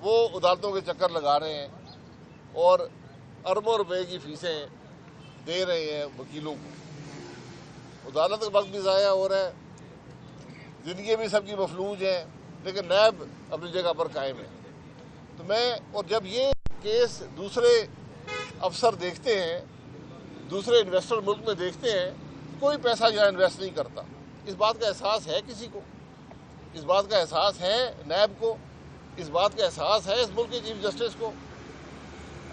वो अदालतों के चक्कर लगा रहे हैं और अरबों रुपए की फीसें दे रहे हैं वकीलों को। अदालत का वक्त भी ज़ाया हो रहा है, ज़िंदगी भी सबकी मफलूज है, लेकिन नैब अपनी जगह पर कायम है। तो मैं और जब ये केस दूसरे अफसर देखते हैं, दूसरे इन्वेस्टर मुल्क में देखते हैं, कोई पैसा यहाँ इन्वेस्ट नहीं करता। इस बात का एहसास है किसी को? इस बात का एहसास है नैब को? इस बात का एहसास है इस मुल्क के चीफ जस्टिस को?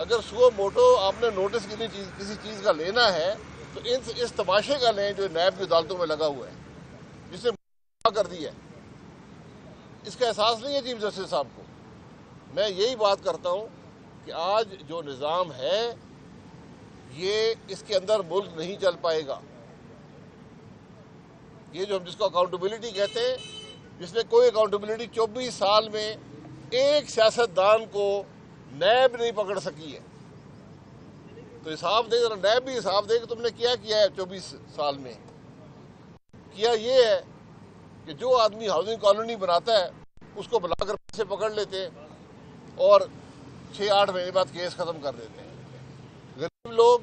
अगर सुओ मोटो आपने नोटिस किसी चीज़ का लेना है तो इस तमाशे का लें जो नैब की अदालतों में लगा हुआ है, जिसने कर दिया है। इसका एहसास नहीं है चीफ जस्टिस साहब को। मैं यही बात करता हूँ कि आज जो निज़ाम है ये इसके अंदर मुल्क नहीं चल पाएगा। ये जो हम जिसको अकाउंटेबिलिटी कहते हैं, जिसने कोई अकाउंटेबिलिटी 24 साल में एक सियासतदान को नैब नहीं पकड़ सकी है। तो हिसाब दे, जरा नैब भी हिसाब दे कि तुमने क्या किया है 24 साल में। किया ये है कि जो आदमी हाउसिंग कॉलोनी बनाता है उसको बुलाकर पैसे पकड़ लेते हैं और 6-8 महीने बाद केस खत्म कर देते हैं। गरीब लोग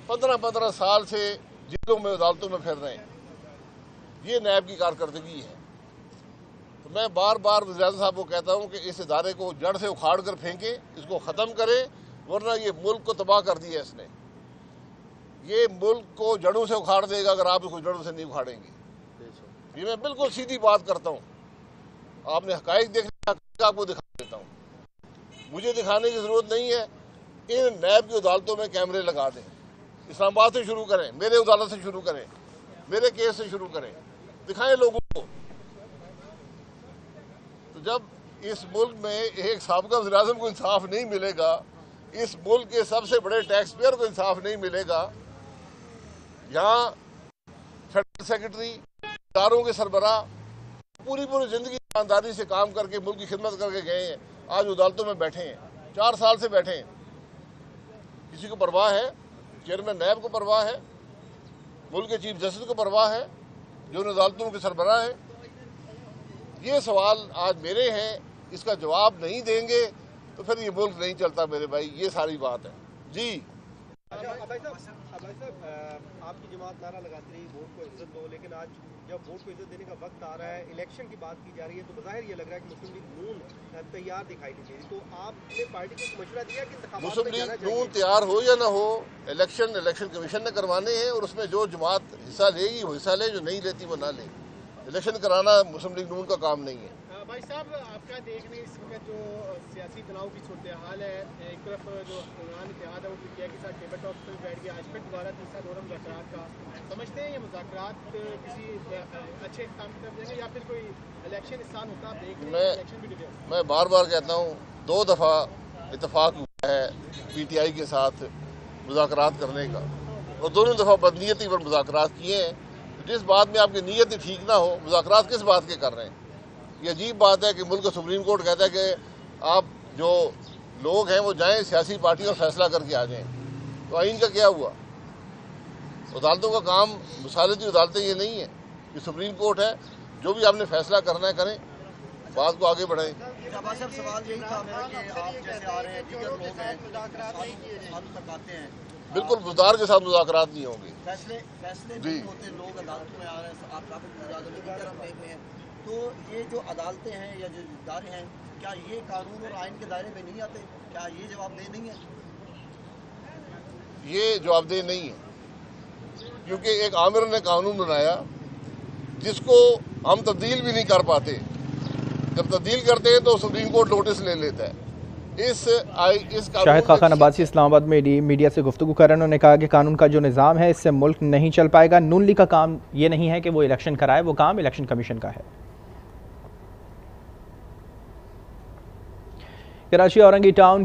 15-15 साल से जेलों में अदालतों में फिर रहे हैं। ये नैब की कारकर्दगी है। तो मैं बार बार वज़ीर-ए-आज़म साहब को कहता हूँ कि इस इदारे को जड़ से उखाड़ कर फेंके, इसको ख़त्म करें, वरना ये मुल्क को तबाह कर दिया इसने। ये मुल्क को जड़ों से उखाड़ देगा अगर आप इसको जड़ों से नहीं उखाड़ेंगे। ये मैं बिल्कुल सीधी बात करता हूँ। आपने हक़ाइक़ देखना, आपको दिखा देता हूँ। मुझे दिखाने की ज़रूरत नहीं है। इन नैब की अदालतों में कैमरे लगा दें। इस्लामाबाद से शुरू करें, मेरे अदालत से शुरू करें, मेरे केस से शुरू करें, दिखाएं लोगों को। तो जब इस मुल्क में एक साबिक़ा वज़ीर-ए-आज़म को इंसाफ नहीं मिलेगा, इस मुल्क के सबसे बड़े टैक्स पेयर को इंसाफ नहीं मिलेगा, यहाँ फेडरल सेक्रेटरी, इदारों के सरबराह पूरी ज़िंदगी ईमानदारी से काम करके मुल्क की खिदमत करके गए हैं, आज अदालतों में बैठे हैं, 4 साल से बैठे हैं। किसी को परवाह है? चेयरमैन नैब को परवाह है? मुल्क के चीफ जस्टिस को परवाह है जो उन अदालतों के सरबराह है? ये सवाल आज मेरे हैं, इसका जवाब नहीं देंगे तो फिर ये मुल्क नहीं चलता मेरे भाई। ये सारी बात है जी। आपकी जमात नारा लगाती रही वोट को इज्जत दो, लेकिन आज जब वोट को इज्जत देने का वक्त आ रहा है, इलेक्शन की बात की जा रही है, तो बज़ाहिर ये लग रहा है कि मुस्लिम लीग नून तैयार दिखाई दे रही है। तो आपने पार्टी को मशवरा दिया कि मुस्लिम लीग नून तैयार हो या ना हो, इलेक्शन कमीशन ने करवाने हैं और उसमें जो जमात हिस्सा लेगी वो हिस्सा ले, जो नहीं लेती वो ना ले। इलेक्शन कराना मुस्लिम लीग नून का काम नहीं है। भाई साहब, आपका देखने इस वक्त जो सियासी तनाव की सूरत हाल है, एक तरफ जो इमरान इत्तेहाद है वो पीटीआई के साथ टेबल टॉप पर बैठ गया, आज फिर दोबारा तीसरा दौर मुज़ाकरात का। समझते हैं ये मुज़ाकरात किसी अच्छे काम की तरफ जाएंगे या फिर कोई इलेक्शन इस साल होता? आप देख रहे हैं इलेक्शन भी डिले। मैं बार बार कहता हूँ 2 दफ़ा इत्तेफाक हुआ है पीटीआई के साथ मुज़ाकरात करने का और दोनों दफ़ा बदनीयती पर मुज़ाकरात किए हैं। जिस बात में आपकी नीयत ही ठीक ना हो, मुज़ाकरात किस बात के कर रहे हैं? ये अजीब बात है कि मुल्क का सुप्रीम कोर्ट कहता है कि आप जो लोग हैं वो जाएं सियासी पार्टियों और फैसला करके आ जाएं। तो आइन का क्या हुआ? अदालतों का काम, मुसालती अदालतें ये नहीं है कि सुप्रीम कोर्ट है, जो भी आपने फैसला करना है करें, बात को आगे बढ़ाएं। सवाल यही था मेरा कि आप जैसे आ रहे हैं, दीगर लोग हैं, बिल्कुल बुज़दार के साथ मुज़ाकरात नहीं होंगे। फैसले नहीं होते, लोग अदालतों में आ रहे हैं, आप काफी हैं। तो ये जो अदालतें हैं या जो इदारे हैं, क्या ये कानून और आइन के दायरे में नहीं आते? क्या ये जवाबदेह नहीं है? ये जवाबदेह नहीं है, क्योंकि एक आमिर ने कानून बनाया जिसको हम तब्दील भी नहीं कर पाते। जब तब्दील करते हैं तो सुप्रीम कोर्ट नोटिस ले लेता है। शाहिद खान अब्बासी इस्लामाबाद में मीडिया से गुफ्तगू कर रहे हैं। उन्होंने कहा कि कानून का जो निज़ाम है इससे मुल्क नहीं चल पाएगा। नून लीग का काम ये नहीं है कि वो इलेक्शन कराए, वो काम इलेक्शन कमीशन का है। कराची औरंगी टाउन